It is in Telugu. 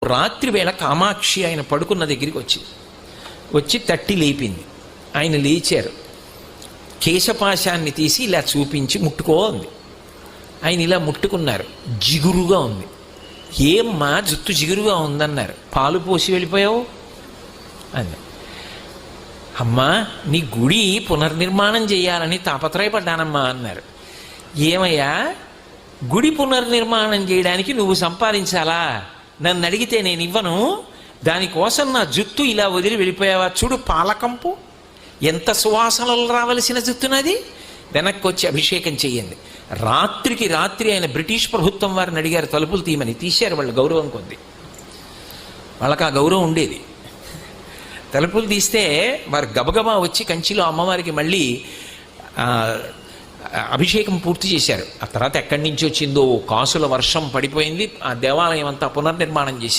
రాత్రి వేళ కామాక్షి ఆయన పడుకున్న దగ్గరికి వచ్చి తట్టి లేపింది. ఆయన లేచారు. కేశపాశాన్ని తీసి ఇలా చూపించి ముట్టుకో ఉంది. ఆయన ఇలా ముట్టుకున్నారు. జిగురుగా ఉంది. ఏమ్మా జుట్టు జిగురుగా ఉందన్నారు. పాలు పోసి వెళ్ళిపోయావు అని. అమ్మా నీ గుడి పునర్నిర్మాణం చేయాలని తాపత్రయపడ్డానమ్మా అన్నారు. ఏమయ్యా గుడి పునర్నిర్మాణం చేయడానికి నువ్వు సంపాదించాలా? నన్ను అడిగితే నేను ఇవ్వను. దానికోసం నా జుట్టు ఇలా వదిలి వెళ్ళిపోయావా? చూడు పాలకంపు ఎంత సువాసనలు రావలసిన జుట్టునది. వెనక్కి వచ్చి అభిషేకం చెయ్యండి. రాత్రికి రాత్రి ఆయన బ్రిటిష్ ప్రభుత్వం వారిని అడిగారు తలుపులు తీయమని. తీశారు. వాళ్ళు గౌరవం కొద్ది, వాళ్ళకి ఆ గౌరవం ఉండేది. తలుపులు తీస్తే వారు గబగబా వచ్చి కంచిలో అమ్మవారికి మళ్ళీ అభిషేకం పూర్తి చేశారు. ఆ తర్వాత ఎక్కడి నుంచి వచ్చిందో కాసుల వర్షం పడిపోయింది. ఆ దేవాలయం అంతా పునర్నిర్మాణం చేశారు.